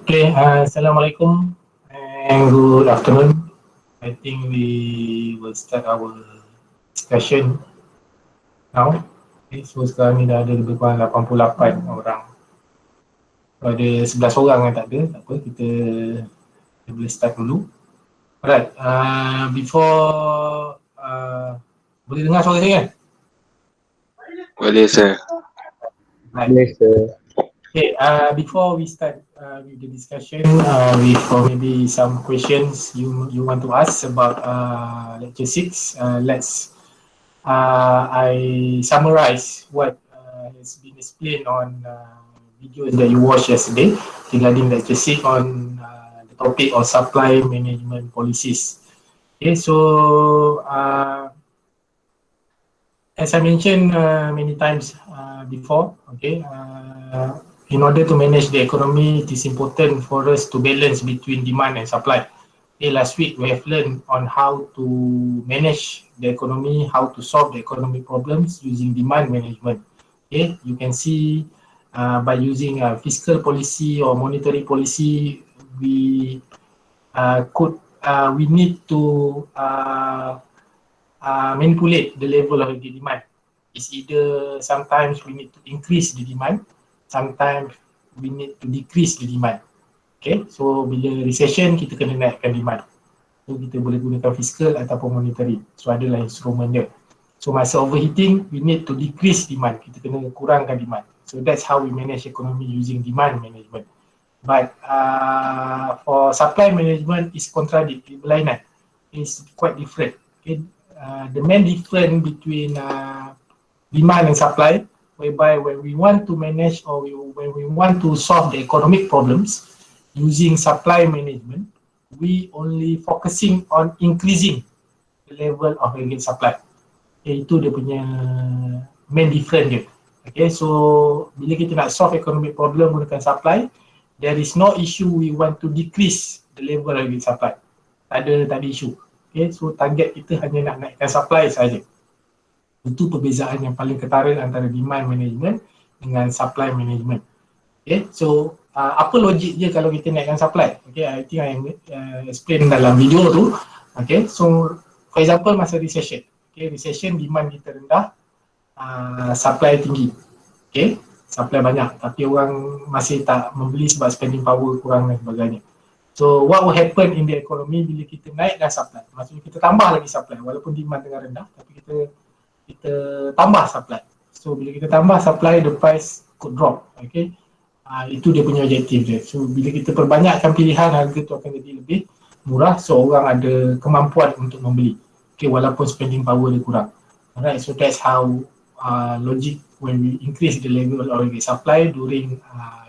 Okay, Assalamualaikum and good afternoon. I think we will start our discussion now. Okay, so sekarang ni dah ada lebih kurang 88 orang. So, ada 11 orang yang tak ada, tak apa, kita boleh start dulu. Alright, before boleh dengar suara saya kan? Boleh sir. Boleh sir. Okay, before we start with the discussion, with maybe some questions you want to ask about lecture 6, I summarize what has been explained on videos that you watched yesterday regarding lecture 6 on the topic of supply management policies. Okay, so as I mentioned many times before, okay, in order to manage the economy, it is important for us to balance between demand and supply. Okay, last week we have learned on how to manage the economy, how to solve the economic problems using demand management. Okay, you can see by using a fiscal policy or monetary policy, we need to manipulate the level of the demand. It's either sometimes we need to increase the demand, sometimes we need to decrease the demand. Okay, so bila recession kita kena naikkan demand. So kita boleh gunakan fiscal ataupun monetary. So adalah instrumen dia. So masa overheating, we need to decrease demand. Kita kena kurangkan demand. So that's how we manage economy using demand management. But for supply management is contradictory, berlainan. It's quite different. Okay, the main difference between demand and supply, whereby when we want to manage or when we want to solve the economic problems using supply management, we only focusing on increasing the level of aggregate supply. Okay, itu dia punya main difference dia. Okay, so bila kita nak solve economic problem gunakan supply, there is no issue we want to decrease the level of aggregate supply. Tak ada issue. Okay, so target kita hanya nak naikkan supply saja. Itu perbezaan yang paling ketara antara demand management dengan supply management. Okay, so apa logik dia kalau kita naikkan supply? Okay, I think I explain dalam video tu. Okay, so for example masa recession. Okay, recession demand kita rendah, supply tinggi. Okay, supply banyak tapi orang masih tak membeli sebab spending power kurang dan sebagainya. So what will happen in the economy bila kita naikkan supply? Maksudnya kita tambah lagi supply walaupun demand tengah rendah tapi kita tambah supply. So bila kita tambah supply, the price could drop. Okay, itu dia punya objektif dia. So bila kita perbanyakkan pilihan, harga tu akan jadi lebih murah, so orang ada kemampuan untuk membeli. Okay, walaupun spending power dia kurang. Alright, so that's how logic when we increase the level of supply during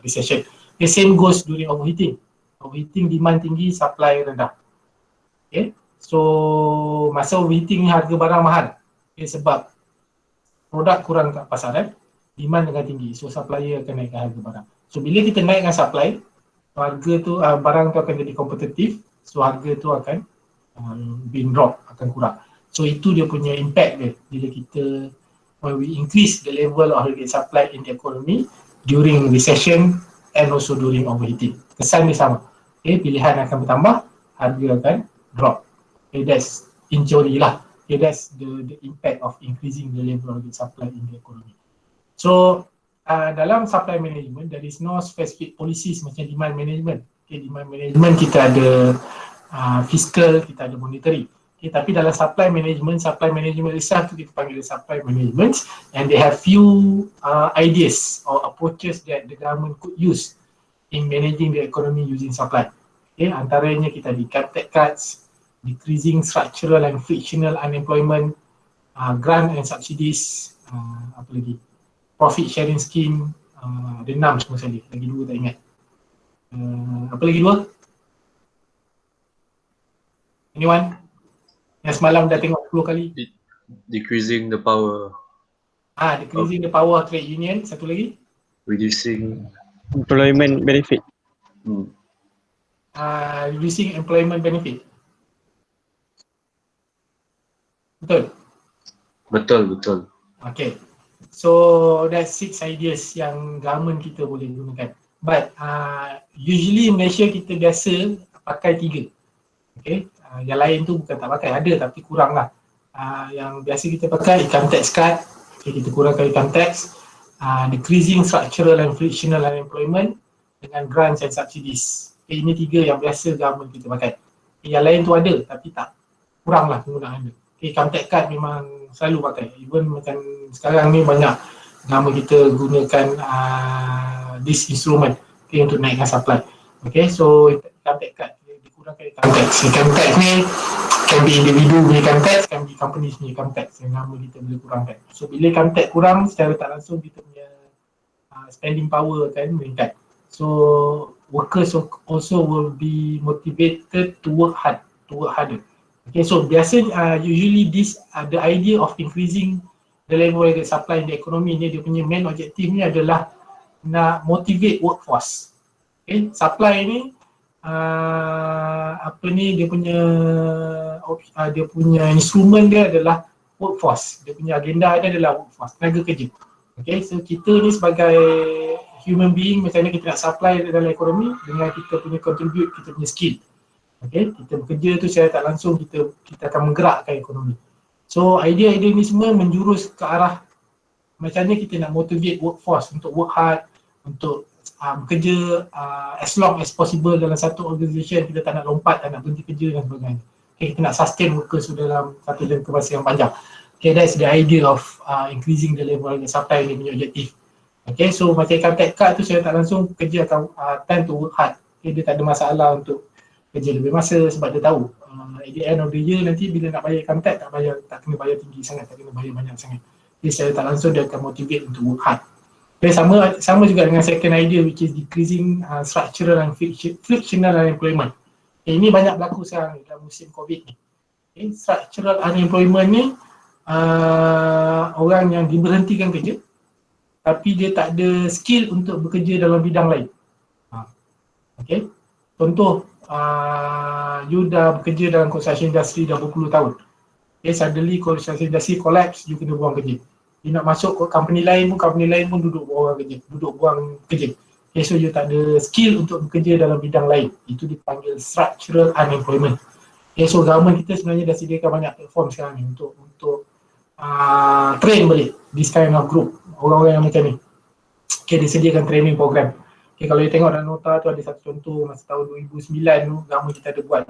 recession. The same goes during overheating. Overheating demand tinggi, supply rendah. Okay, so masa overheating ni harga barang mahal. Okay, sebab produk kurang kat pasaran, demand tengah tinggi, so supplier akan naikkan harga barang. So bila kita naikkan supply, harga tu barang tu akan jadi kompetitif, so harga tu akan being drop, akan kurang. So itu dia punya impact dia bila kita when we increase the level of supply in the economy during recession and also during overheating. Kesan dia sama. Okay, pilihan akan bertambah, harga akan drop. Okay, that's in theory lah. Okay, that's the impact of increasing the level of the supply in the economy. So dalam supply management, there is no specific policies macam demand management. Okay, demand management kita ada fiscal, kita ada monetary. Okay, tapi dalam supply management itself tu kita panggil supply management, and they have few ideas or approaches that the government could use in managing the economy using supply. Okay, antaranya kita ada cap tax cuts, decreasing structural and frictional unemployment, grant and subsidies, apa lagi, profit sharing scheme, ada 6 semua sekali, lagi 2 tak ingat. Apa lagi 2? Anyone? Yang semalam dah tengok 10 kali. Decreasing the power. Decreasing the power of trade union, satu lagi. Reducing employment benefit. Reducing employment benefit. Betul. Okay. So that's 6 ideas yang government kita boleh gunakan. But usually Malaysia kita biasa pakai 3. Okay. Yang lain tu bukan tak pakai, ada tapi kurang lah. Yang biasa kita pakai income tax cut, okay, kita kurangkan income tax, decreasing structural and frictional unemployment dengan grants and subsidies. Okay, ini 3 yang biasa government kita pakai. Okay, yang lain tu ada tapi tak, kurang lah penggunaan dia. Okay, income tax cut memang selalu pakai. Even macam sekarang ni banyak government kita gunakan this instrument, okay, untuk naikkan supply. Okay, so income tax cut, dikurangkan income tax. Income tax ni can be individu punya income tax, can be company punya income tax yang nama kita boleh kurangkan. So bila income tax kurang, secara tak langsung kita punya spending power kan meningkat. So workers also will be motivated to work hard, to work harder. Okay, so biasa usually this the idea of increasing the level of supply in the economy ni, dia punya main objective ni adalah nak motivate workforce. Okay, supply ni dia punya instrumen dia adalah workforce. Dia punya agenda dia adalah workforce, tenaga kerja. Okay, so kita ni sebagai human being, macam mana kita nak supply dalam ekonomi dengan kita punya contribute, kita punya skill. Okay, kita bekerja tu secara tak langsung kita akan menggerakkan ekonomi. So idea-idea ni semua menjurus ke arah macam mana kita nak motivate workforce untuk work hard, untuk bekerja as long as possible dalam satu organisation. Kita tak nak lompat, tak nak berhenti kerja dan sebagainya. Okay, kita nak sustain workers dalam satu jangka masa yang panjang. Okay, that's the idea of increasing the level of supply ni punya objektif. Okay, so macam income tax cut tu saya tak langsung kerja akan tend to work hard. Okay, dia tak ada masalah untuk kerja lebih masa sebab dia tahu at the end of the year nanti bila nak bayar income tax tak kena bayar tinggi sangat, tak kena bayar banyak sangat. Jadi secara tak langsung dia akan motivate untuk work hard. Okay, sama juga dengan second idea which is decreasing structural and frictional unemployment. Okay, ini banyak berlaku sekarang dalam musim COVID ni. Okay, structural unemployment ni orang yang diberhentikan kerja tapi dia tak ada skill untuk bekerja dalam bidang lain. Okay, contoh you dah bekerja dalam construction industry dah berpuluh tahun. Okay, suddenly construction industry collapse, you kena buang kerja. You nak masuk ke company lain pun duduk buang kerja. Okay, so you tak ada skill untuk bekerja dalam bidang lain. Itu dipanggil structural unemployment. Okay, so government kita sebenarnya dah sediakan banyak platform sekarang ni untuk train balik this kind of group, orang-orang yang macam ni. Okay, disediakan training program. Okay, kalau you tengok dalam nota tu ada satu contoh masa tahun 2009 tu, government kita ada buat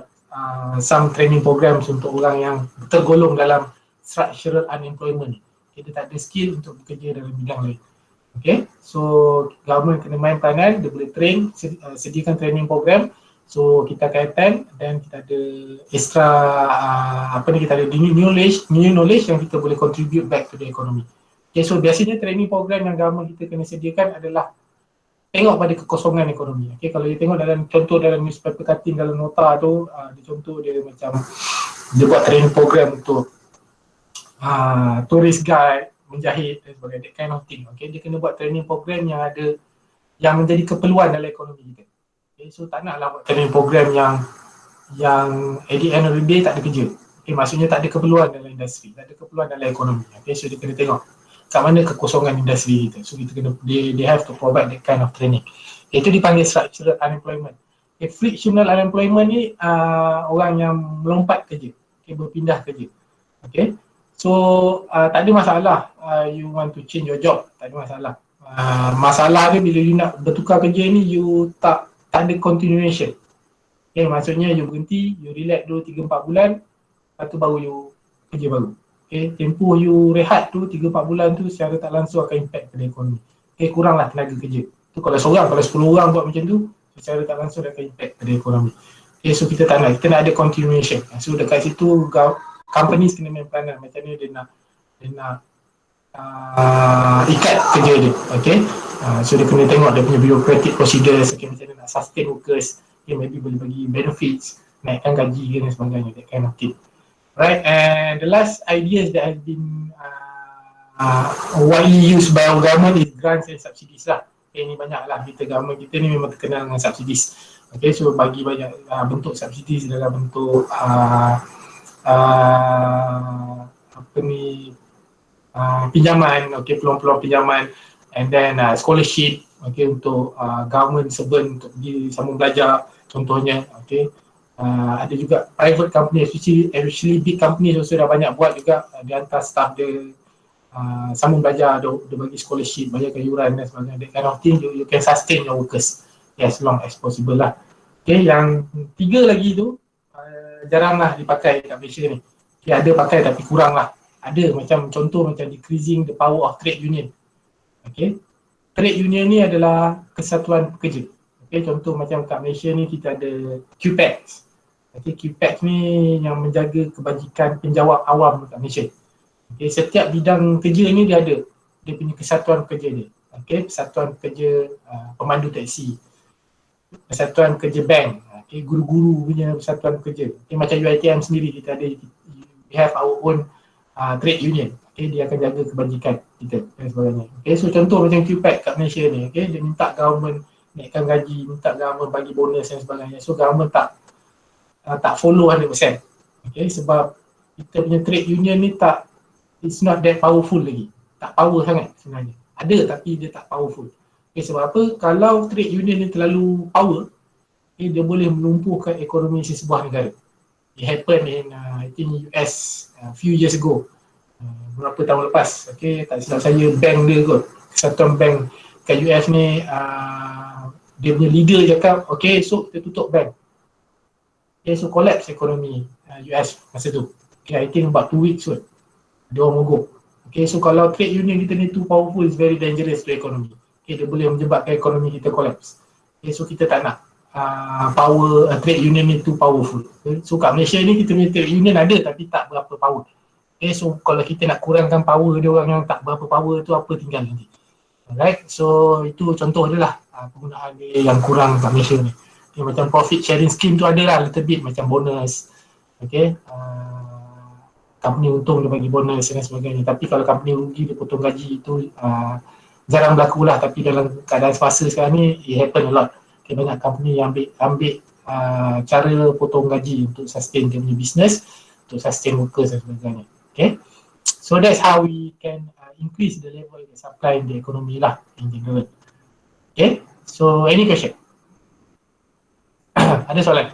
some training programs untuk orang yang tergolong dalam structural unemployment. Okay, dia tak ada skill untuk bekerja dalam bidang lain. Okay, so government kena main peranan, dia boleh train, sediakan training program. So kita akan attend dan kita ada extra kita ada new knowledge yang kita boleh contribute back to the economy. Okay, so biasanya training program yang government kita kena sediakan adalah tengok pada kekosongan ekonomi. Okay, kalau you tengok dalam contoh dalam newspaper cutting dalam nota tu, dia macam dia buat training program untuk tourist guide, menjahit dan sebagainya, that kind of thing. Okay, dia kena buat training program yang ada yang menjadi keperluan dalam ekonomi kita. Okay, so tak naklah buat training program yang at the end of the day tak ada kerja. Okay, maksudnya tak ada keperluan dalam industri, tak ada keperluan dalam ekonomi. Okay, so dia kena tengok kat mana kekosongan industri kita. So kita kena, they have to provide that kind of training. Okay, itu dipanggil structural unemployment. Okay, frictional unemployment ni orang yang melompat kerja, okay, berpindah kerja. Okay, so tak ada masalah you want to change your job, tak ada masalah. Masalah dia bila you nak bertukar kerja ni, you tak ada continuation. Okay, maksudnya you berhenti, you relax dulu 3-4 bulan, lepas tu baru you kerja baru. Okay, tempoh you rehat tu 3-4 bulan tu secara tak langsung akan impact pada ekonomi. Okay, kuranglah tenaga kerja. Tu kalau seorang, kalau 10 orang buat macam tu, secara tak langsung akan impact pada ekonomi. Okay, so kita tak nak, kita nak ada continuation. So dekat situ companies kena main peranan macam ni dia nak ikat kerja dia. Okay, so dia kena tengok dia punya bureaucratic procedures, okay, macam mana nak sustain workers, okay, maybe boleh bagi benefits, naikkan gaji dan sebagainya, that kind of thing. Right, and the last ideas that has been widely used by our government is grants and subsidies lah. Okay, ni banyak lah, government kita ni memang terkenal dengan subsidies. Okay, so bagi banyak bentuk subsidies dalam bentuk pinjaman, okay, peluang-peluang pinjaman, and then scholarship, okay, untuk government servant untuk pergi sambung belajar contohnya, okay. Ada juga private company, especially big company also dah banyak buat juga, dia hantar staff dia sambung belajar, dia bagi scholarship, bayar yuran dan sebagainya. That kind of thing, you can sustain your workers as long as possible lah. Okay, yang tiga lagi tu jaranglah dipakai kat Malaysia ni. Okay, ada pakai tapi kurang lah. Ada macam contoh macam decreasing the power of trade union. Okay, trade union ni adalah kesatuan pekerja. Okay, contoh macam kat Malaysia ni kita ada QPEX. Okay, QPEX ni yang menjaga kebajikan penjawat awam kat Malaysia. Okay, setiap bidang kerja ni dia ada dia punya kesatuan kerja dia. Okay, persatuan kerja pemandu teksi, persatuan kerja bank, okay, guru-guru punya persatuan kerja. Okay, macam UiTM sendiri kita ada, we have our own trade union. Okay, dia akan jaga kebajikan kita dan sebagainya. Okay, so contoh macam QPEX kat Malaysia ni, okay, dia minta government naikkan gaji, minta government bagi bonus dan sebagainya. So government tak follow 100%. Okay, sebab kita punya trade union ni it's not that powerful lagi. Tak power sangat sebenarnya. Ada tapi dia tak powerful. Okay, sebab apa? Kalau trade union ni terlalu power, okay, dia boleh melumpuhkan ekonomi sesebuah negara. It happened in I think US few years ago. Berapa tahun lepas. Okay, tak silap saya bank dia kot. Kesatuan bank kat US ni dia punya leader cakap, okay, so kita tutup bank. Okay, so collapse ekonomi US masa tu. Okay, I think about 2 weeks kot. Dia orang mogok. Okay, so kalau trade union kita ni too powerful, is very dangerous to economy. Okay, dia boleh menyebabkan ekonomi kita collapse. Okay, so kita tak nak power trade union ni too powerful. Okay, so kat Malaysia ni kita punya trade union ada tapi tak berapa power. Okay, so kalau kita nak kurangkan power dia orang yang tak berapa power tu, apa tinggal nanti. Alright, so itu contoh dia lah penggunaan dia yang kurang kat Malaysia ni. Okay, macam profit sharing scheme tu ada lah little bit macam bonus. Okay, company untung dia bagi bonus dan sebagainya. Tapi kalau company rugi dia potong gaji, itu jarang berlaku lah. Tapi dalam keadaan semasa sekarang ni, it happen a lot. Okay, banyak company yang ambil cara potong gaji untuk sustain dia punya business, untuk sustain workers dan sebagainya. Okay, so that's how we can increase the level of the supply in the economy lah in general. Okay, so any question? Ada soalan?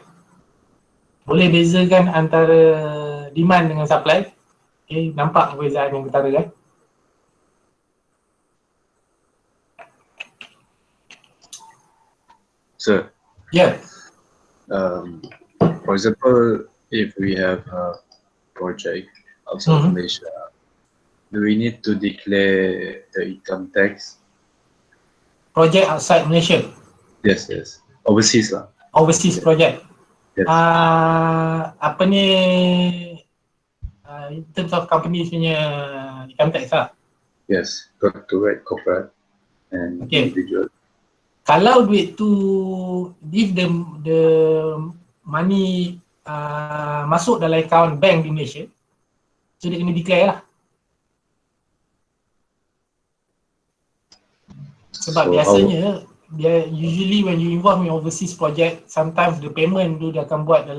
Boleh bezakan antara demand dengan supply? Okay, nampak perbezaan yang ketara kan? Sir, Ya. for example, if we have a project outside of Malaysia, do we need to declare the income tax? Project outside Malaysia? Yes, yes. Overseas lah. Overseas project? Yes. Apa ni, in terms of companies punya income tax lah? Yes, got to write corporate and individual. Kalau duit tu, if the money masuk dalam account bank di Malaysia, so dia kena declare lah. Sebab So biasanya dia usually when you involve in overseas project, sometimes the payment tu dia akan buat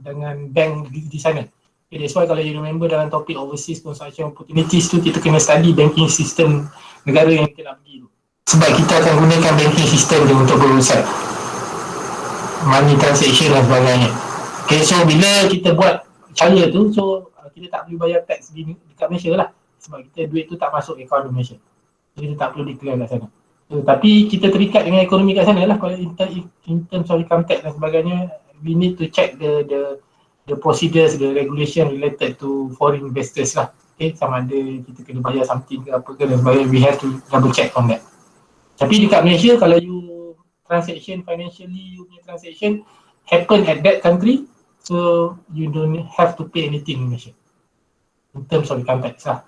dengan bank di sana. Okay, that's why kalau you remember dalam topik overseas construction opportunities tu, kita kena study banking system negara yang kita nak pergi tu. Sebab kita akan gunakan banking system tu untuk berurusan money transaction dan sebagainya. Okay, so bila kita buat cara tu, so kita tak perlu bayar tax dekat Malaysia lah. Sebab kita duit tu tak masuk akaun di Malaysia. So kita tak perlu declare kat sana. So, tapi kita terikat dengan ekonomi kat sana lah. Kalau in terms of income tax dan sebagainya, we need to check the procedures, the regulation related to foreign investors lah. Okay, sama ada kita kena bayar something ke apa ke dan sebagainya, we have to double check on that. Tapi dekat Malaysia, kalau you transaction financially, you punya transaction happen at that country, so you don't have to pay anything in Malaysia in terms of income tax lah.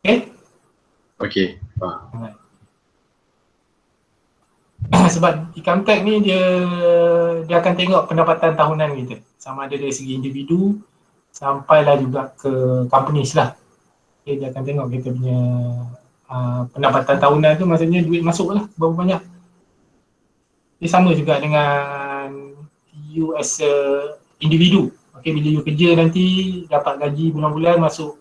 Okay? Okay. Sebab income tax ni dia akan tengok pendapatan tahunan kita, sama ada dari segi individu sampailah juga ke companies lah. Okay, dia akan tengok kita punya pendapatan tahunan tu, maksudnya duit masuk lah berapa banyak. Dia sama juga dengan you as a individu. Okay, bila you kerja nanti dapat gaji bulan-bulan, masuk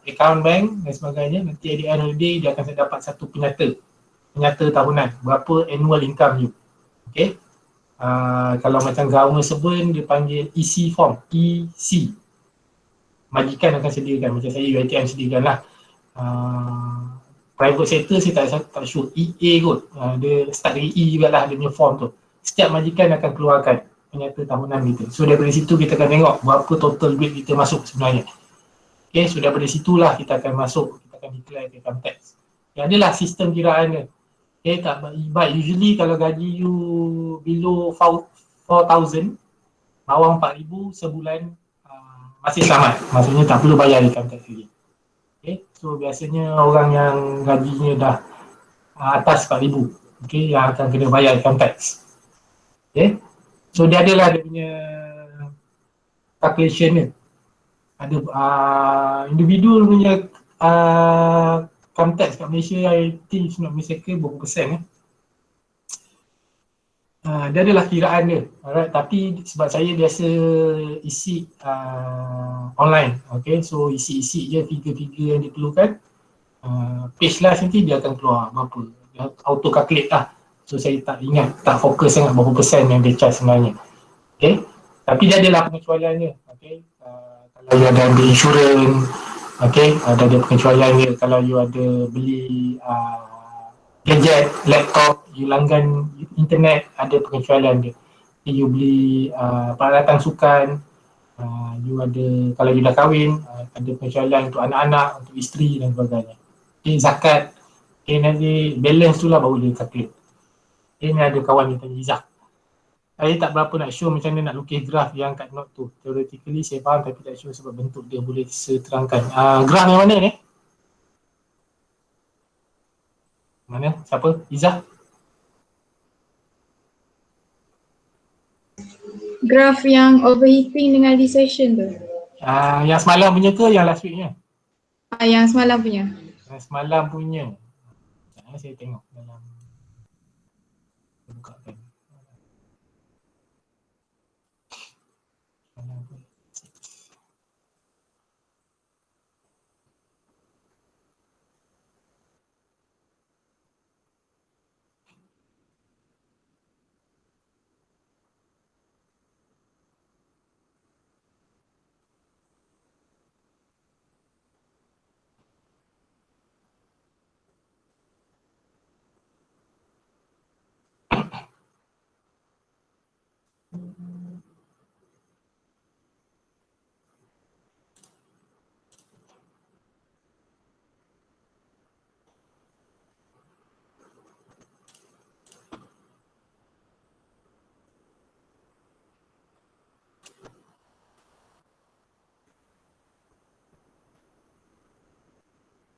account bank dan sebagainya, nanti at the end of the day dia akan dapat satu penyata tahunan berapa annual income you. Okay. Kalau macam government servant dia panggil EC form, EC. Majikan akan sediakan, macam saya UiTM sediakan lah. Private sector saya tak sure, EA kot. Dia start dari E jugalah dia punya form tu. Setiap majikan akan keluarkan penyata tahunan kita. So daripada situ kita akan tengok berapa total duit kita masuk sebenarnya. Okay, so daripada situlah kita akan masuk, kita akan declare income tax. Yang adalah sistem kiraan dia. Okay, but usually kalau gaji you below 4,000, bawah 4,000 sebulan, masih selamat. Maksudnya tak perlu bayar income tax lagi. Okay, so biasanya orang yang gajinya dah atas 4,000, okay, yang akan kena bayar income tax. Okay, so dia adalah dia punya calculation dia. Ada individu punya income tax kat Malaysia, I think not mistake berapa persen dia adalah kiraan dia. Alright, tapi sebab saya biasa isi online, okay, so isi je figure-figure yang diperlukan, page last nanti dia akan keluar berapa, dia auto calculate lah. So saya tak ingat, tak fokus sangat berapa persen yang dia charge sebenarnya. Okay, tapi dia adalah pengecualiannya. Okay, kalau you ada ambil insurans, okay, ada pengecualian dia. Kalau you ada beli gadget, laptop, you langgan internet, ada pengecualian dia. You beli peralatan sukan, you ada, kalau you dah kahwin, ada pengecualian untuk anak-anak, untuk isteri dan sebagainya. Okay, zakat, okay, nanti balance tu lah baru dia calculate. Okay, ni ada kawan ni tanya Izzah. Saya tak berapa nak show macam mana nak lukis graf yang kat note tu. Theoretically saya faham tapi tak show sebab bentuk dia boleh seterangkan. Graf yang mana ni? Mana? Siapa? Izzah? Graf yang overheating dengan recession tu. Yang semalam punya ke yang last weeknya? Yang semalam punya. Yang semalam punya. Saya tengok dalam bukakan.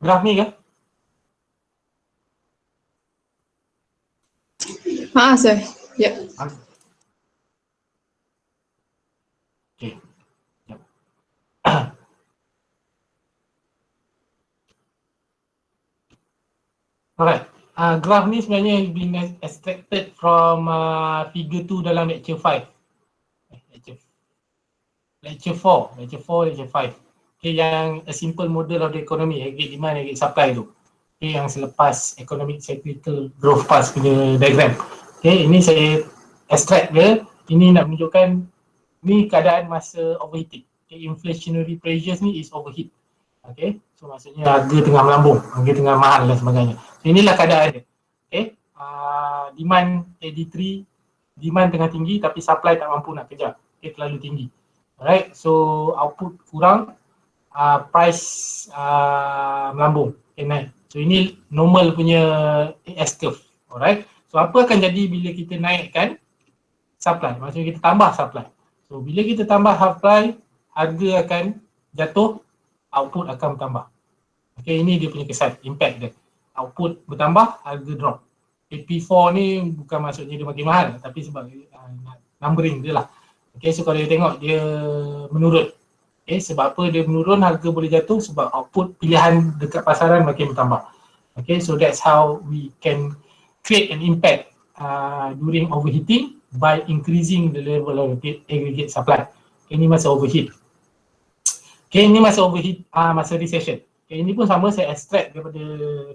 Graf ni ke? Sir. Ya. Okay. Yep. Alright. Graph ni sebenarnya been extracted from figure 2 dalam lecture 5. Lecture 4, lecture 5. Okay, yang a simple model of the economy, aggregate demand, aggregate supply tu. Okay, yang selepas economic cyclical growth path punya diagram. Okay, ini saya extract dia. Ini nak menunjukkan ni keadaan masa overheating. Okay, inflationary pressures ni is overheat. Okay, so maksudnya harga tengah melambung, harga tengah mahal dan sebagainya. So, inilah keadaan dia. Okay, demand AD3, demand tengah tinggi tapi supply tak mampu nak kejar. Okay, terlalu tinggi. Alright, so output kurang, price melambung, okay, naik. So ini normal punya S curve. Alright, so apa akan jadi bila kita naikkan supply? Maksudnya kita tambah supply. So bila kita tambah supply, harga akan jatuh, output akan bertambah. Okay, ini dia punya kesan, impact dia. Output bertambah, harga drop. Okay, P4 ni bukan maksudnya dia makin mahal, tapi sebab numbering dia lah. Okay, so kalau dia tengok dia menurun. Okay, sebab apa dia menurun, harga boleh jatuh sebab output pilihan dekat pasaran makin bertambah. Okay, so that's how we can create an impact during overheating by increasing the level of aggregate supply. Okay, ini masa overheat. Okay, ini masa overheat, masa recession. Okay, ini pun sama, saya extract daripada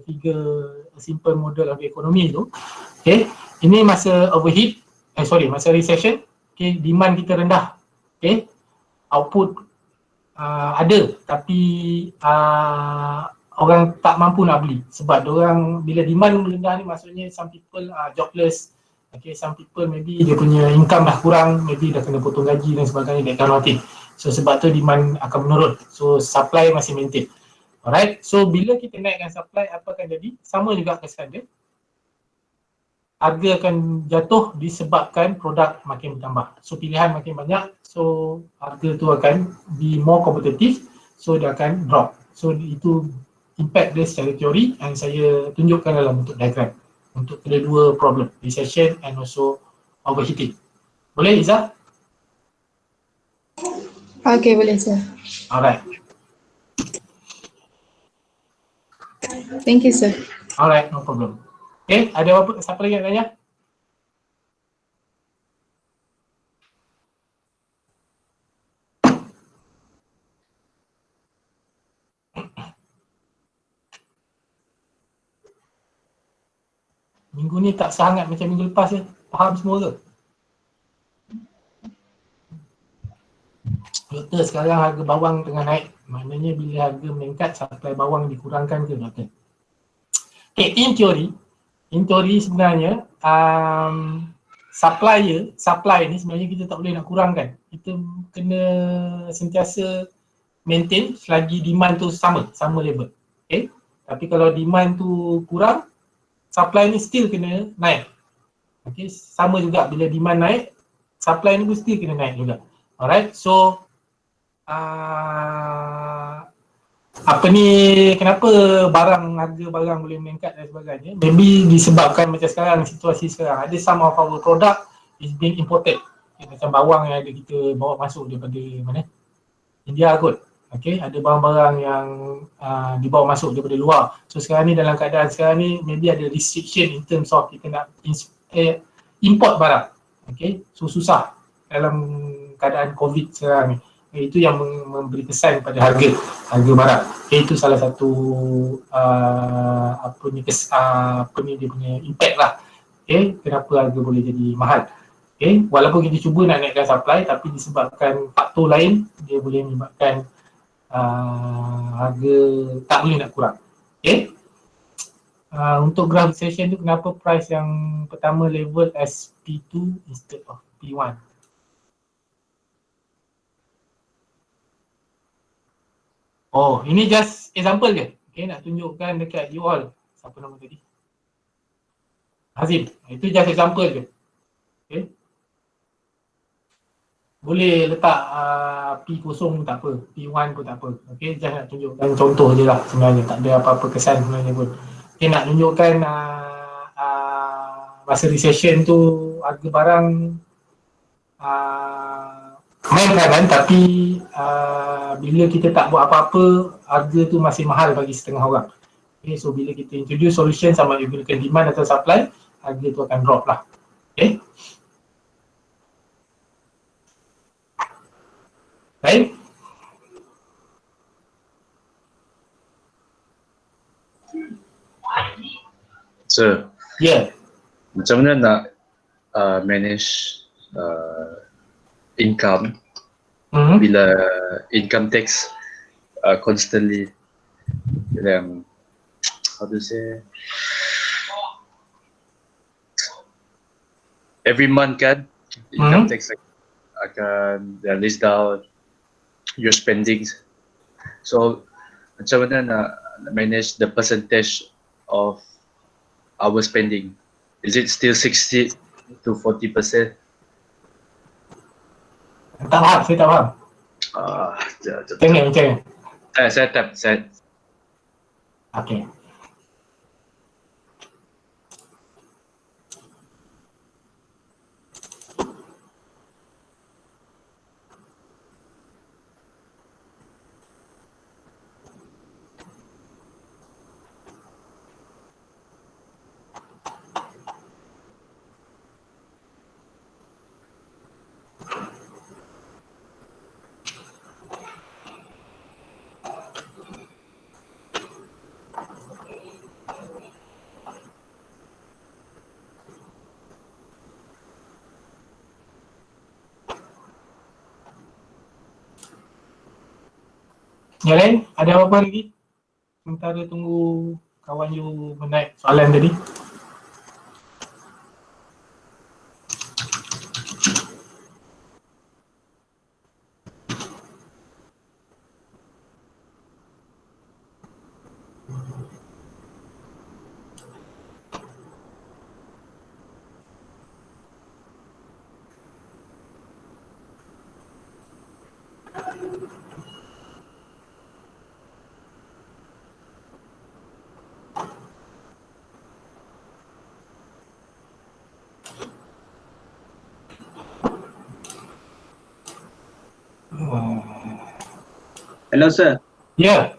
figure simple model of economy tu. Okay, ini masa overheat, masa recession. Okay, demand kita rendah. Okay, output ada, tapi orang tak mampu nak beli sebab orang bila demand rendah ni maksudnya some people jobless. Okay, some people maybe dia punya income dah kurang, maybe dah kena potong gaji dan sebagainya, that kind of thing. So sebab tu demand akan menurun, so supply masih maintain. Alright, so bila kita naikkan supply, apa akan jadi? Sama juga kesan dia, harga akan jatuh disebabkan produk makin bertambah. So pilihan makin banyak, so harga tu akan be more competitive, so dia akan drop. So itu impact dia secara teori dan saya tunjukkan dalam bentuk diagram untuk kedua problem, recession and also overheating. Boleh Izzah? Okay, boleh sir. Alright. Thank you sir. Alright, no problem. Okay, ada apa? Siapa lagi nak tanya? Minggu ni tak sangat macam minggu lepas je. Faham semua ke? Doktor, sekarang harga bawang tengah naik. Maknanya bila harga meningkat, supply bawang dikurangkan ke doktor? Okay, in teori sebenarnya supply ni sebenarnya kita tak boleh nak kurangkan. Kita kena sentiasa maintain selagi demand tu sama level. Okay? Tapi kalau demand tu kurang, supply ni still kena naik. Okay? Sama juga bila demand naik, supply ni pun still kena naik juga. Alright, so kenapa harga barang boleh meningkat dan sebagainya? Maybe disebabkan macam sekarang, situasi sekarang, ada some of our product is being imported. Okay, macam bawang yang ada kita bawa masuk daripada mana? India kot. Okay, ada barang-barang yang dibawa masuk daripada luar. So sekarang ni, dalam keadaan sekarang ni, maybe ada restriction in terms of kita nak import barang. Okay, so susah dalam keadaan COVID sekarang ni. Itu yang memberi kesan pada harga barang. Okay, itu salah satu dia punya impact lah. Okay, kenapa harga boleh jadi mahal. Okay, walaupun kita cuba nak naikkan supply, tapi disebabkan faktor lain, dia boleh menyebabkan harga tak boleh nak kurang. Okay, untuk graph recession tu, kenapa price yang pertama level as P2 instead of P1? Oh, ini just example je. Okay, nak tunjukkan dekat you all. Siapa nama tadi? Hazim. Itu just example je. Okay. Boleh letak P0 pun tak apa, P1 pun tak apa. Okay, just nak tunjukkan contoh je lah sebenarnya. Tak ada apa-apa kesan sebenarnya pun. Okay, nak tunjukkan masa recession tu harga barang main peranan, tapi bila kita tak buat apa-apa, harga tu masih mahal bagi setengah orang. Okay, so bila kita introduce solution sama ada gunakan demand atau supply, harga tu akan drop lah. Okay. Baik. So, Ya. macam mana nak manage income bila income tax constantly yang how to say every month kan income tax akan list down your spendings. So macam mana nak manage the percentage of our spending? Is it still 60 to 40%? Tak faham, saya tak faham. Macam ni. Saya Okay. Yang lain, ada apa-apa lagi? Sementara tunggu kawan you menaik soalan tadi. Hello sir, Ya,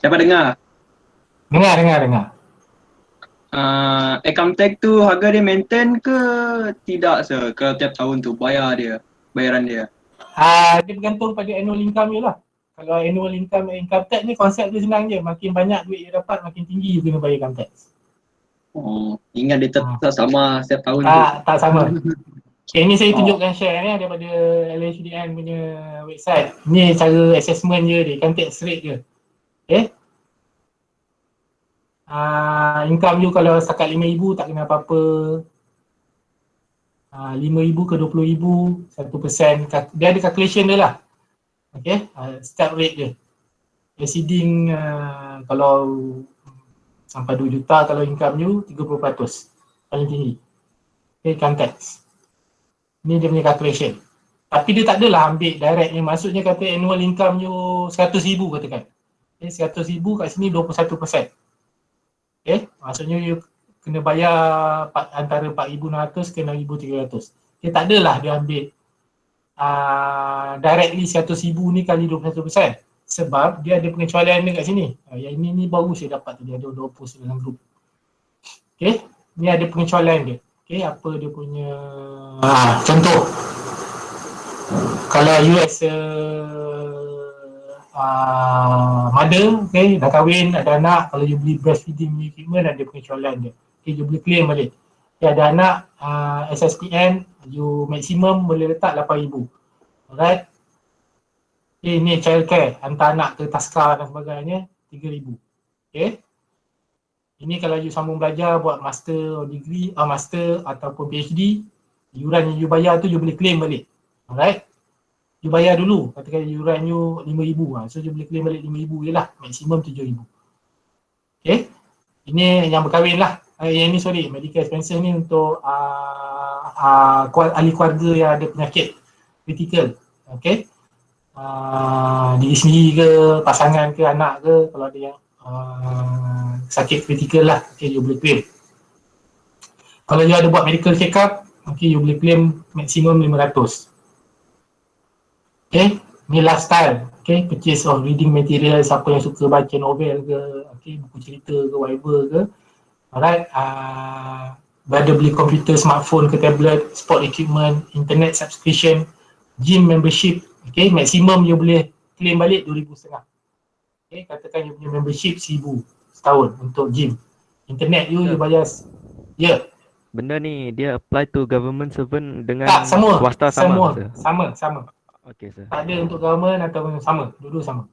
dapat dengar? dengar. Income tax tu harga dia maintain ke tidak sir? Kalau tiap tahun tu bayaran dia. Dia bergantung pada annual income you lah. Kalau annual income tax ni konsep dia senang je. Makin banyak duit you dapat, makin tinggi you kena bayar income tax. Oh, ingat dia tetap sama setiap tahun tu. Tak sama. Okay, ni saya Oh. tunjukkan share ni daripada LHDN punya website. Ni cara assessment je dia, income tax rate je. Okay. Income you kalau setakat RM5,000 tak kena apa-apa. 5,000 ke 20,000, 1%. Dia ada calculation dia lah. Okay, start rate dia. Exceeding kalau sampai 2 juta kalau income you 30%. Paling tinggi. Okay, income tax. Ni dia punya calculation. Tapi dia tak adalah ambil directnya. Maksudnya kata annual income you 100,000 katakan. Okay, 100,000 kat sini 21%. Okay, maksudnya you kena bayar antara 4,600 ke 6,300. Dia tak adalah dia ambil directly 100,000 ni kali 21%. Sebab dia ada pengecualian dia kat sini. Yang ini baru saya dapat tadi, ada 2 post dalam group. Okay, ni ada pengecualian dia. Okay, apa dia punya contoh. Kalau you as a mother, okay, dah kahwin, ada anak, kalau you beli breastfeeding equipment ada pengecualian dia. Okay, you boleh claim balik. Okay, ada anak, SSPN, you maksimum boleh letak 8,000. Alright. Okay, ni childcare, hantar anak ke taska dan sebagainya, 3,000. Okay. Ini kalau you sambung belajar buat master or degree, master ataupun PhD, yuran yang you bayar tu you boleh claim balik. Alright. You bayar dulu, katakan yuran you 5,000. So you boleh claim balik 5,000 je lah, maksimum 7,000. Okay. Ini yang berkahwin lah. Yang ni sorry, medical expenses ni untuk ahli keluarga yang ada penyakit kritikal. Okay. Diri sendiri ke, pasangan ke, anak ke, kalau ada yang sakit kritikal lah, okay, you boleh claim. Kalau you ada buat medical check up, okay, you boleh claim maksimum 500. Okay, ni lifestyle, okay, purchase of reading material, siapa yang suka baca novel ke, okay, buku cerita ke, whatever ke. Alright, ada beli komputer, smartphone ke tablet, sport equipment, internet subscription, gym membership, okay, maksimum you boleh claim balik 2,500. Okay, katakan you punya membership 1,000 setahun untuk gym. Internet you bayar. Ya. Benda ni dia apply to government servant dengan Tak, swasta sama ke? Sama. Okey sir. Tak ada untuk government atau sama, dua-dua sama.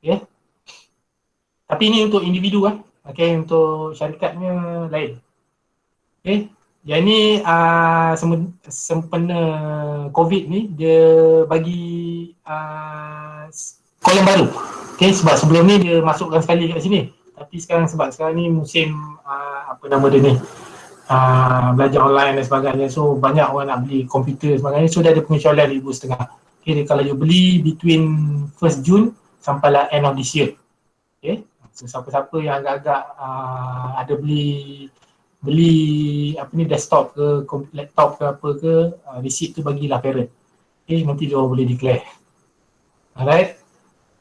Okay. Tapi ini untuk individu kan. Okay, untuk syarikatnya lain. Okay. Yang ni sempena COVID ni dia bagi kolam baru. Okay, sebab sebelum ni dia masukkan sekali kat sini. Tapi sekarang sebab sekarang ni musim apa nama dia ni, belajar online dan sebagainya. So banyak orang nak beli komputer dan sebagainya. So dia ada pengecualian RM1,500. Okay, kalau you beli between 1st June sampai lah end of this year. Okay, so siapa-siapa yang agak-agak ada beli apa ni desktop ke, laptop ke apa ke, receipt tu bagilah parent. Okay, nanti dia boleh declare. Alright.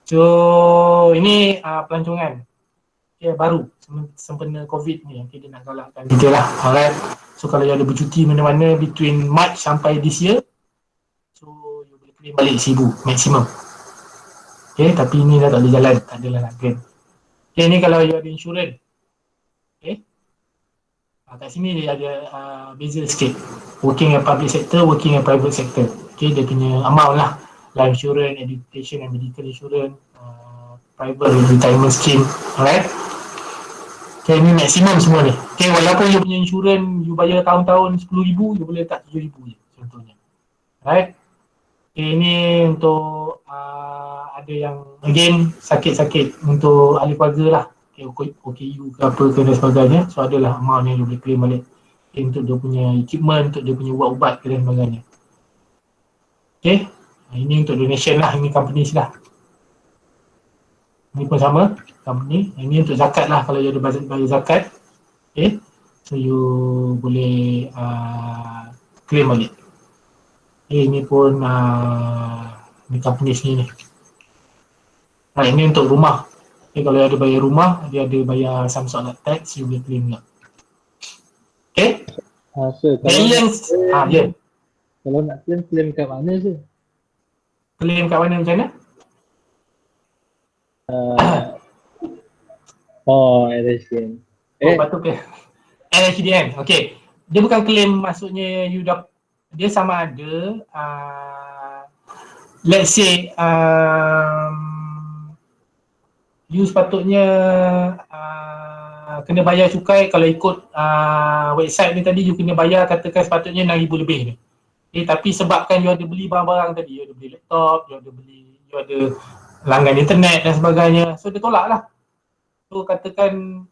So ini pelancongan baru sempena COVID ni. Okay, dia nak galakkan kita lah. Alright. So kalau you ada bercuti mana-mana between March sampai this year, so you boleh claim balik 1,000 maksimum. Okay, tapi ni dah tak boleh jalan, tak adalah nak claim. Okay, ni kalau you ada insurans. Okay, kat sini dia ada beza sikit. Working in public sector, working in private sector. Okay, dia punya amount lah. Life insurance, education and medical insurance, private retirement scheme. Alright. Okay, ni maksimum semua ni. Okay, walaupun you punya insurans you bayar tahun-tahun 10,000, you boleh letak 7,000 je contohnya. Alright. Okay, ini untuk ada yang again sakit-sakit untuk ahli keluarga lah. Okay, OKU ke apa ke dan sebagainya. So adalah amount yang you boleh claim balik. Okay, untuk dia punya equipment, untuk dia punya ubat-ubat ke dan sebagainya. Okay, ini untuk donation lah, ini companies lah. Ini pun sama, company. Ini untuk zakat lah, kalau you ada bayar zakat. Okay, so you boleh claim balik. Okay, ini pun ini companies ni. Ini untuk rumah. Okay, kalau you ada bayar rumah, dia ada bayar some sort of tax, you boleh claim lah. Okay, Sir, balance. Ya. kalau nak claim kat mana sir? Claim kat mana macam mana? RSN. Oh, patut ke? LHDN. Okay. Dia bukan claim, maksudnya you dah, dia sama ada let's say you sepatutnya kena bayar cukai. Kalau ikut website ni tadi, you kena bayar katakan sepatutnya 6,000 lebih ni. Okay, tapi sebabkan you ada beli barang-barang tadi, you ada beli laptop, you ada langgan internet dan sebagainya, so dia tolak lah. So katakan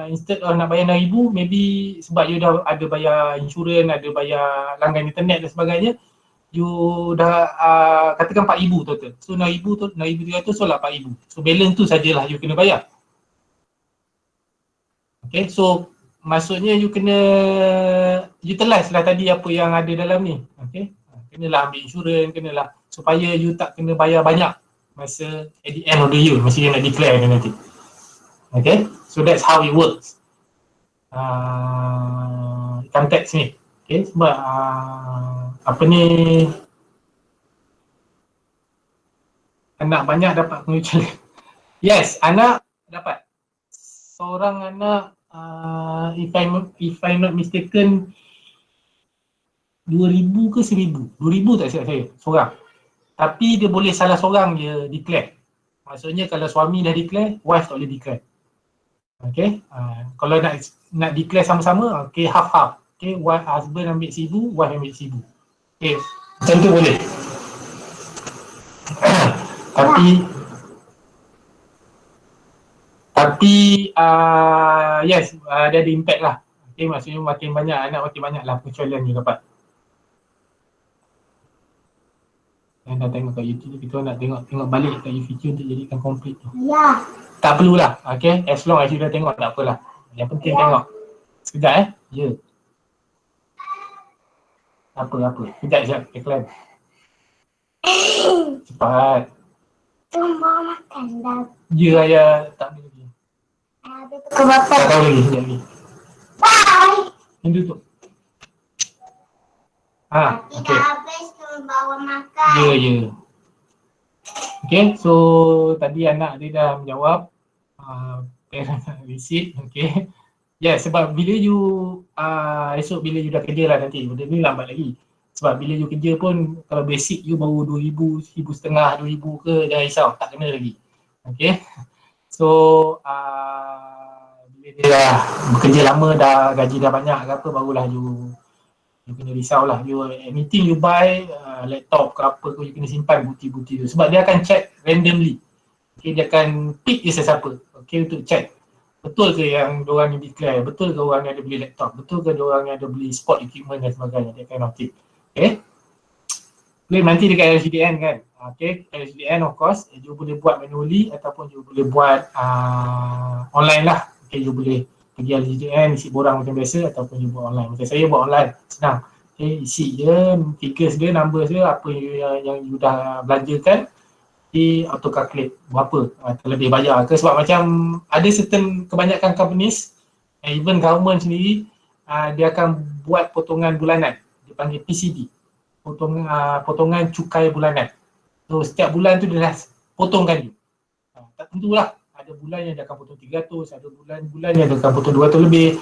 instead of nak bayar 6,000, maybe sebab you dah ada bayar insurans, ada bayar langgan internet dan sebagainya, you dah katakan 4,000 total. So 6,000 tu 6,300 tolak 4,000. So balance tu sajalah you kena bayar. Okay, so maksudnya you kena utilize lah tadi apa yang ada dalam ni. Okay, kenalah ambil insurans, kenalah supaya you tak kena bayar banyak masa at the end of the year, masa you nak declare kan nanti. Okay, so that's how it works. Income tax ni. Okay, sebab apa ni, anak banyak dapat pengecualian. Yes, anak dapat. Seorang anak if I'm not mistaken 2,000 ke 1,000? 2,000 tak silap saya, seorang. Tapi dia boleh salah seorang je declare. Maksudnya kalau suami dah declare, wife tak boleh declare. Okay, kalau nak declare sama-sama, okay, half-half. Okay, husband ambil 1,000, wife ambil 1,000. Okay, macam tu boleh. Tapi yes, dia ada impact lah. Okay, maksudnya makin banyak anak, makin banyak lah pengecualian you dapat. Yang dah tengok kat YouTube, kita nak tengok balik kat YouTube untuk jadikan complete tu. Ya. Tak perlulah, okay? As long as you dah tengok, tak apalah. Yang penting tengok. Sekejap ya. Apa. Sekejap, iklan. Cepat. Tunggu makan dah. Ya, ayah tak boleh lagi. Habis tu ke bapa. Tak tahu lagi, sekejap lagi. Bye. Ini tutup. Tapi Okay. dah habis tu bawa makan. Ya. Okay, so tadi anak dia dah menjawab parent receipt, okay. Ya, sebab bila you esok bila you dah kerja lah nanti, benda ni lambat lagi. Sebab bila you kerja pun, kalau basic you baru 2,000, 1,500, 2,000 ke, jangan risau, tak kena lagi. Okay. So bila dia dah bekerja lama, dah gaji dah banyak ke apa, barulah you kena risau lah. You anything you buy, laptop ke apa ke, you kena simpan bukti-bukti tu. Sebab dia akan check randomly. Okay, dia akan pick je sesiapa. Okay, untuk check. Betul ke yang diorang ni declare? Betul ke orang yang ada beli laptop? Betul ke diorang yang ada beli sport equipment dan sebagainya? Dia akan notice. Okay. Claim nanti dekat LHDN kan. Okay, LHDN of course, you boleh buat manually ataupun you boleh buat online lah. Okay, you boleh pergi LHDN, isi borang macam biasa ataupun you buat online. Macam saya buat online, senang. Okay, isi je, figures dia, numbers dia, apa yang you dah belanjakan, di auto calculate berapa terlebih bayar ke. Sebab macam ada certain kebanyakan companies, even government sendiri, dia akan buat potongan bulanan. Dia panggil PCD, potongan cukai bulanan. So setiap bulan tu dia dah potongkan you. Tak tentulah. Ada bulan yang dia akan potong 300, ada bulan yang dia akan potong 200 lebih.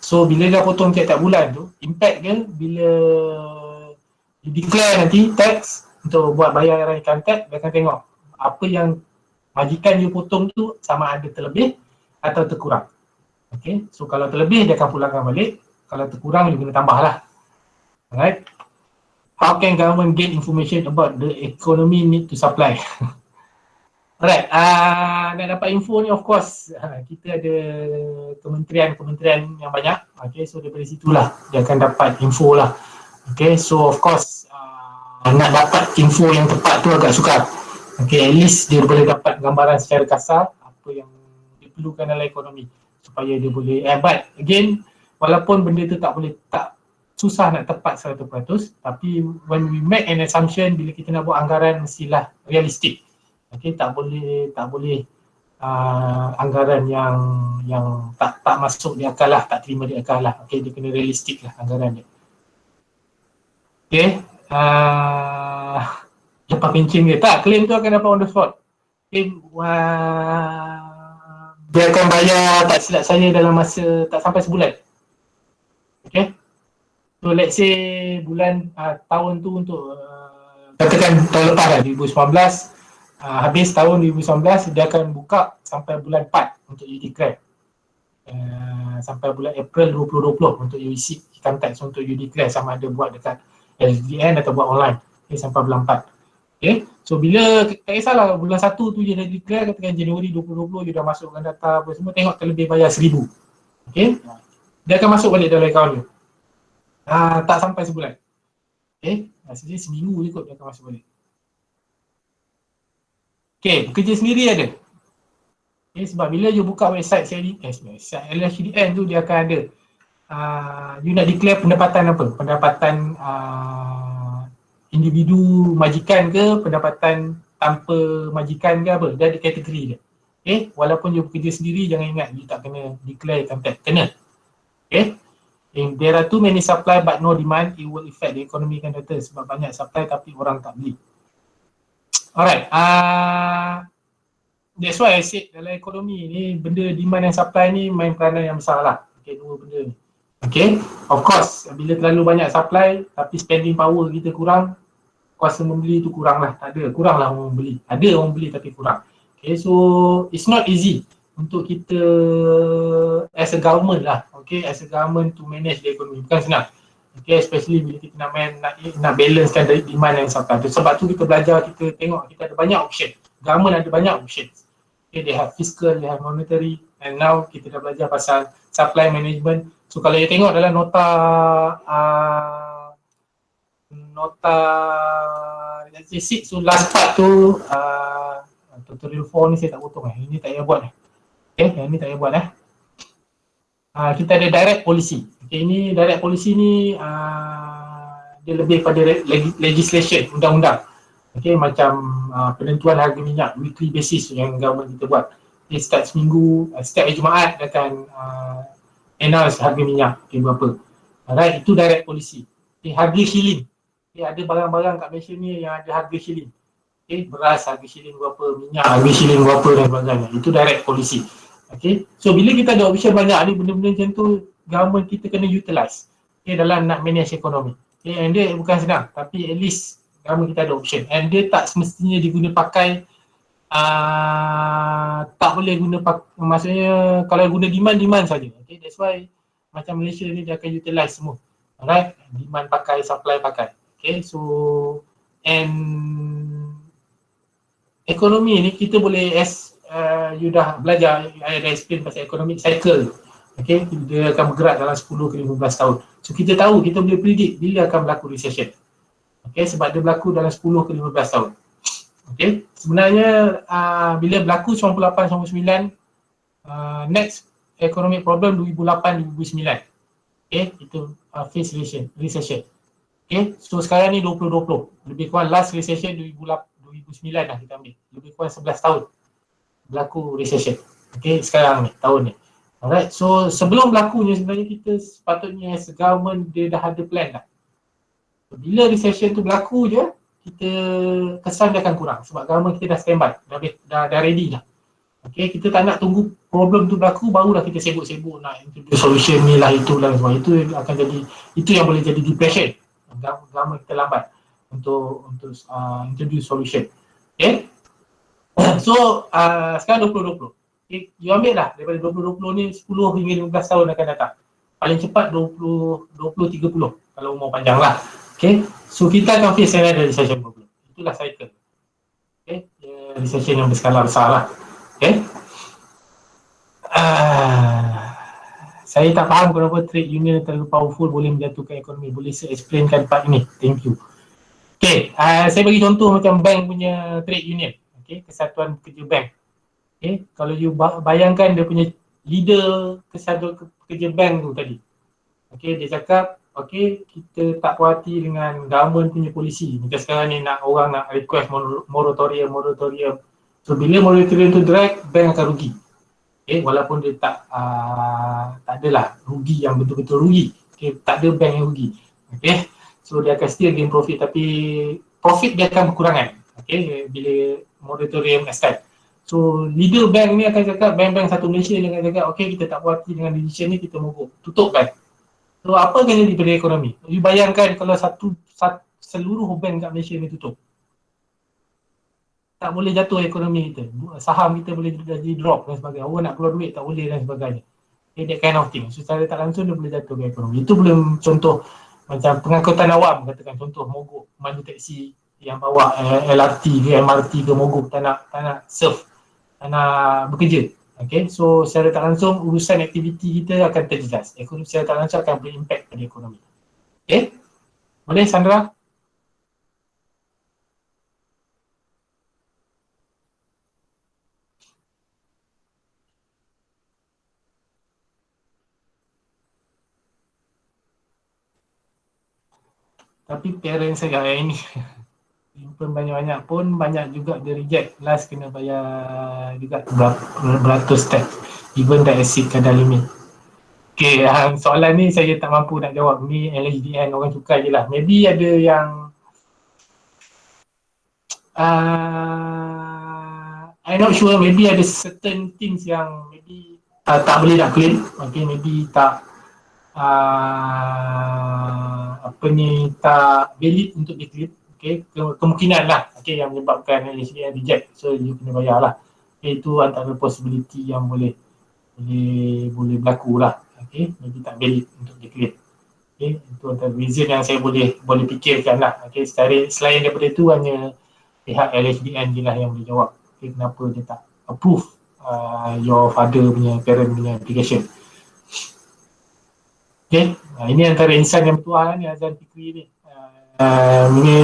So bila dia potong tiap-tiap bulan tu, impact dia bila you declare nanti tax untuk buat bayaran income tax, dia akan tengok apa yang majikan you potong tu sama ada terlebih atau terkurang. Okay, so kalau terlebih dia akan pulangkan balik, kalau terkurang you kena tambah lah. Alright. How can government get information about the economy need to supply? Alright, nak dapat info ni of course kita ada kementerian-kementerian yang banyak. Okay, so daripada situlah dia akan dapat info lah. Okay, so of course nak dapat info yang tepat tu agak sukar. Okay, at least dia boleh dapat gambaran secara kasar apa yang diperlukan dalam ekonomi supaya dia boleh but again, walaupun benda tu tak susah nak tepat 100%, tapi when we make an assumption, bila kita nak buat anggaran mestilah realistik. Okay, tak boleh anggaran yang tak masuk di akal lah, tak terima di akal lah. Okay, dia kena realistik lah anggaran dia. Okay, lepas kencing dia, tak, claim tu akan dapat on the spot. Okay, dia akan bayar tak silap saya dalam masa tak sampai sebulan. Okay, so let's say bulan tahun tu untuk katakan tahun lepas lah 2019, habis tahun 2019 dia akan buka sampai bulan 4 untuk you declare, sampai bulan April 2020 untuk you isi income tax untuk you declare sama ada buat dekat SDN atau buat online. Okay, sampai bulan 4. Okay, so bila tak kisahlah bulan 1 tu je dah declare, katakan Januari 2020 you dah masukkan data apa semua, tengok terlebih bayar 1000. Okay, dia akan masuk balik dalam akaun you. Tak sampai sebulan. Okay, maksudnya seminggu je kot dia akan masuk balik. Okay, bekerja sendiri ada. Okay, sebab bila you buka website LHDN tu dia akan ada you nak declare pendapatan apa? Pendapatan individu majikan ke, pendapatan tanpa majikan ke apa? Dia ada kategori dia. Okay, walaupun you bekerja sendiri, jangan ingat you tak kena declare income tax. Kena. Okay, if there are too many supply but no demand, it will affect the economy kan data, sebab banyak supply tapi orang tak beli. Alright, that's why I said dalam ekonomi ni benda demand dan supply ni main peranan yang besar lah. Okay, dua benda ni. Okay, of course bila terlalu banyak supply tapi spending power kita kurang, kuasa membeli tu kurang lah. Tak ada, kurang lah orang beli. Ada orang beli tapi kurang. Okay, so it's not easy untuk kita as a government lah. Okay, as a government to manage the economy. Bukan senang. Okay, especially bila kita nak balancekan dari demand dan supply. Sebab tu kita belajar, kita tengok kita ada banyak option. Government ada banyak option. Okay, they have fiscal, they have monetary, and now kita dah belajar pasal supply management. So kalau you tengok dalam nota so last part tu tutorial 4 ni saya tak potong ini tak payah buat Okay, yang ni tak payah buat kita ada direct policy. Okay, ini direct policy ni dia lebih pada legislation, undang-undang. Okay, macam penentuan harga minyak weekly basis yang government kita buat. Okay, setiap seminggu, setiap Jumaat dia akan announce harga minyak berapa. Alright, itu direct policy. Okay, harga shilling. Okay, ada barang-barang kat Malaysia ni yang ada harga shilling. Okay, beras harga shilling berapa, minyak harga shilling berapa dan sebagainya. Itu direct policy. Okay, so bila kita ada option banyak ni, benda-benda macam tu government kita kena utilize dalam nak manage ekonomi. Okay, and dia bukan senang, tapi at least government kita ada option. And dia tak semestinya diguna pakai, tak boleh guna maksudnya kalau guna demand saja. Okay, that's why macam Malaysia ni dia akan utilize semua. Alright, demand pakai, supply pakai. Okay, so and ekonomi ni kita boleh you dah belajar, I dah explain pasal economic cycle. Okay, dia akan bergerak dalam 10 ke 15 tahun. So kita tahu, kita boleh predict bila akan berlaku recession. Okay, sebab dia berlaku dalam 10 ke 15 tahun. Okay, sebenarnya bila berlaku 98-99, next economic problem 2008-2009. Okay, itu face recession. Okay, so sekarang ni 2020. Lebih kurang last recession 2009 lah kita ambil. Lebih kurang 11 tahun berlaku recession. Okay, sekarang ni, tahun ni. Alright, so sebelum berlakunya sebenarnya kita sepatutnya as a government dia dah ada plan dah. Bila recession tu berlaku je, kita kesan dia akan kurang sebab government kita dah standby, dah ready dah. Okay, kita tak nak tunggu problem tu berlaku barulah kita sibuk-sibuk nak introduce solution ni lah, itulah semua. Itu akan jadi, itu yang boleh jadi depression. Government kita lambat untuk introduce solution. Okay. So sekarang 2020. Okay, you ambil lah daripada 2020 ni 10 hingga 15 tahun akan datang. Paling cepat 20-30 kalau umur panjang lah. Okay, so kita akan face another recession problem. Itulah cycle. Okay, recession yang berskala besar lah. Okay. Saya tak faham kenapa trade union terlalu powerful boleh menjatuhkan ekonomi. Boleh saya explainkan part ini? Thank you. Okay, saya bagi contoh macam bank punya trade union. Okay, Kesatuan Pekerja Bank. Okay, kalau you bayangkan dia punya leader Kesatuan Pekerja Bank tu tadi. Okay, dia cakap, okay, kita tak puas hati dengan government punya polisi. Macam sekarang ni orang nak request moratorium. So, bila moratorium tu drag, bank akan rugi. Okay, walaupun dia tak adalah rugi yang betul-betul rugi. Okay, tak ada bank yang rugi. Okay, so dia akan still gain profit tapi profit dia akan berkurangan. Okay, bila moratorium extend. So leader bank ni akan cakap, bank-bank satu Malaysia ni akan cakap, okay, kita tak puas hati dengan decision ni, kita mogok, tutup bank. So apa akan jadi pada ekonomi? You bayangkan kalau seluruh bank kat Malaysia ni tutup. Tak boleh jatuh ekonomi kita. Saham kita boleh jadi drop dan sebagainya. Orang nak keluar duit tak boleh dan sebagainya. Okay, that kind of thing. So secara tak langsung dia boleh jatuh ke ekonomi. Itu belum contoh macam pengangkutan awam, katakan contoh mogok mandu taksi yang bawa LRT ke MRT ke mogok, tak nak serve, tak nak bekerja. Okay, so secara tak langsung urusan aktiviti kita akan terjejas. Ekonomi secara tak langsung akan berimpact pada ekonomi. Okay, boleh Sandra? Tapi parents saya ini simpan banyak-banyak pun banyak juga dia reject. Last kena bayar juga beratus tax. Even dah exceed kadar limit. Okay, soalan ni saya tak mampu nak jawab. Ni LHDN orang suka je lah. Maybe ada yang I'm not sure, maybe ada certain things yang maybe tak boleh nak claim. Okay, maybe tak tak valid untuk di-claim. Okay, kemungkinan lah, okay, yang menyebabkan LHDN reject. So you kena bayar lah. Okay, itu antara possibility yang boleh berlaku lah. Okay, maybe tak valid untuk di-claim. Okay, itu antara reason yang saya boleh fikirkan lah. Okay, selain daripada itu hanya pihak LHDN je lah yang boleh jawab. Okay, kenapa dia tak approve your father punya, parent punya application. Okay, ini antara insan yang bertuah ni, Azan Fikri ni. Ini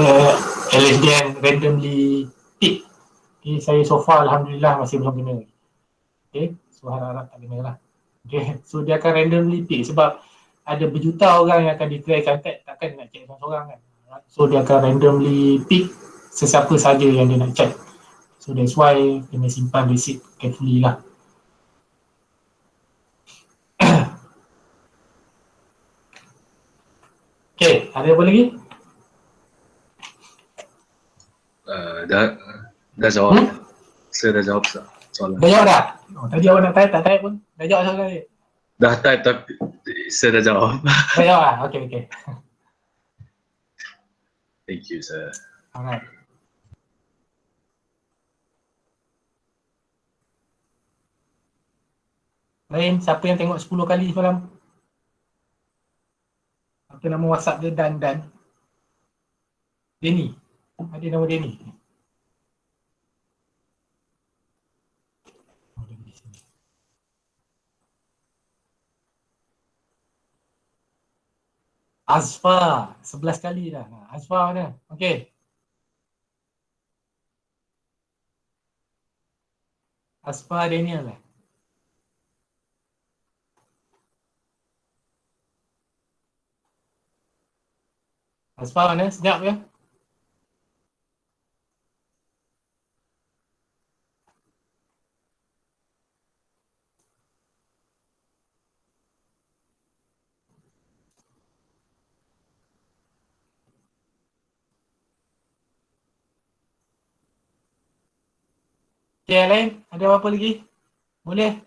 LHDN randomly pick. Okay, saya so far Alhamdulillah masih belum kena. Okay, so harap-harap tak kena lah. Okay, so dia akan randomly pick sebab ada berjuta orang yang akan declare contact, takkan nak check seorang kan. So dia akan randomly pick sesiapa saja yang dia nak check. So that's why kena simpan receipt carefully lah. Okay, ada apa lagi? Dah jawab. Saya dah jawab soalan. Dah jawab dah? Oh, tadi awak nak type, tak type pun. Dah jawab soalan ni? Dah type tapi saya dah jawab. Dah jawab lah? Okay. Thank you, sir. Alright. Lain, siapa yang tengok 10 kali semalam? Apa nama WhatsApp dia? Dan Denny. Ada nama Denny. Azfar, 11 kali dah. Azfar mana? Okay. Azfar Daniel lah. Azfar mana? Senyap ya? Okay, yang lain? Ada apa-apa lagi? Boleh?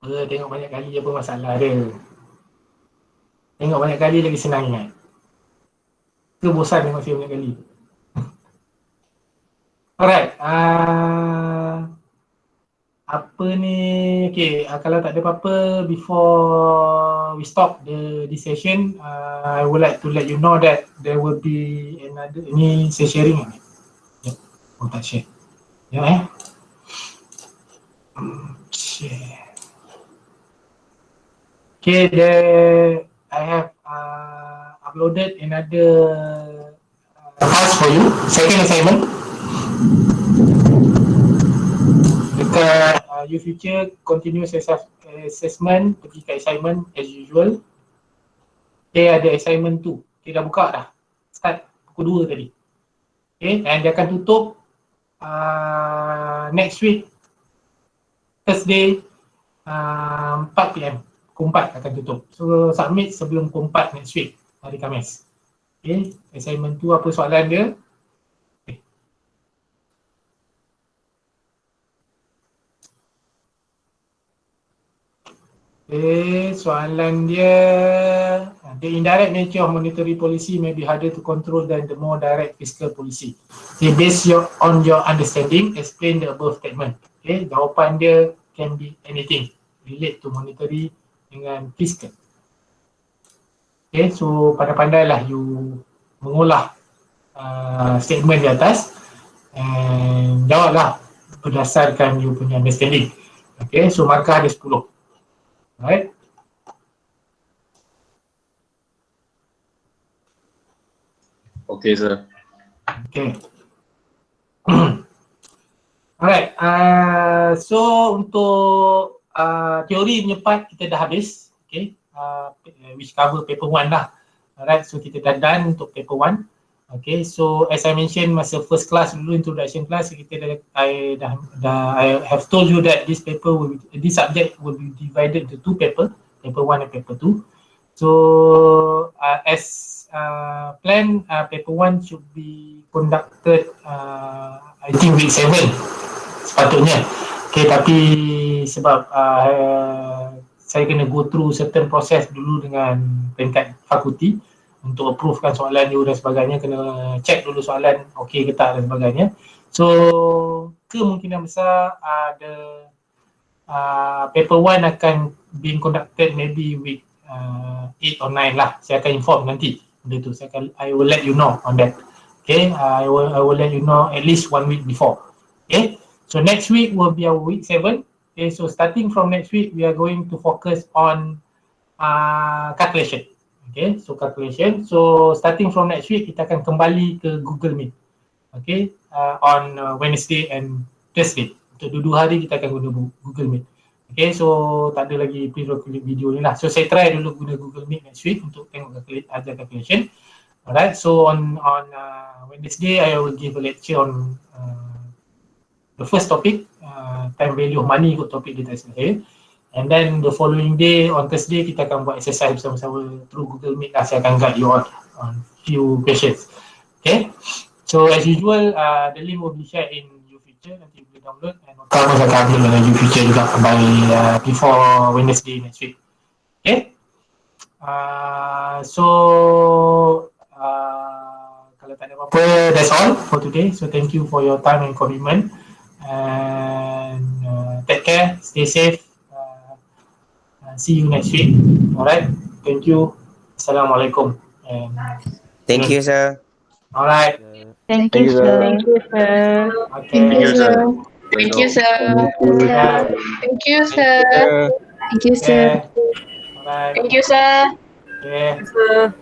Tengok banyak kali apa masalah dia. Tengok banyak kali lagi senang ingat. Ke bosan tengok film banyak kali. Alright. Apa ni? Okay, kalau tak ada apa-apa, before we stop the session, I would like to let you know that there will be another, ni saya sharing ni. Oh, tak share. Ya, share. Okay, I have uploaded another task for you, second assignment. Dekat YouFuture Continuous Assessment, pergi ke assignment as usual. Okay, ada assignment 2. Okay, dah buka dah. Start pukul 2 tadi. Okay, and dia akan tutup next week, Thursday, 4 PM. Pukul 4 akan tutup. So, submit sebelum pukul 4 next week, hari Khamis. Okay, assignment 2 apa soalan dia? Okay, soalan dia, the indirect nature of monetary policy may be harder to control than the more direct fiscal policy. Okay, based on your understanding, explain the above statement. Okay, jawapan dia can be anything relate to monetary dengan fiscal. Okay, so pandai-pandailah you mengolah statement di atas and jawablah berdasarkan you punya understanding. Okay, so markah ada 10. Alright. Okay, sir. Okay. Alright. So untuk teori punya part kita dah habis. Okay. Which cover paper 1 lah. Alright. So kita dah done untuk paper 1. Okay. So as I mentioned masa first class dulu, introduction class, I have told you that this subject will be divided into 2 paper 1 and paper 2. So as planned, paper 1 should be conducted I think week 7 sepatutnya. Okay, tapi sebab saya kena go through certain process dulu dengan peringkat fakulti untuk approvekan soalan you dan sebagainya, kena check dulu soalan okey ke tak dan sebagainya. So kemungkinan besar ada paper 1 akan being conducted maybe week 8 or 9 lah. Saya akan inform nanti benda tu. I will let you know on that. Okay, I will let you know at least 1 week before. Okay, so next week will be our week 7. Okay, so starting from next week we are going to focus on calculation. Okay, so calculation. So starting from next week kita akan kembali ke Google Meet. Okay, on Wednesday and Thursday. Untuk 2 hari kita akan guna Google Meet. Okay, so tak ada lagi pre-recorded video ni lah. So saya try dulu guna Google Meet next week untuk tengok ajar calculation. Alright, so on Wednesday I will give a lecture on the first topic, time value of money, ikut topik dia tadi saya. And then the following day on Thursday kita akan buat exercise bersama-sama through Google Meet lah. Saya akan guide you on few questions. Okay, so as usual the link will be shared in YouFuture, nanti boleh download, and kamu saya akan upload dalam YouFuture juga by before Wednesday next week. Okay, so kalau tak ada apa-apa, that's all for today. So thank you for your time and commitment, and take care, stay safe. See you next week. Alright, thank you. Assalamualaikum. And Thank you, sir. alright. Thank you, sir. Thank you, sir. Okay. Thank you, sir. Thank you, sir. Yeah. Thank you, sir. Thank you, sir. Alright. Thank you, sir. Okay. Sir.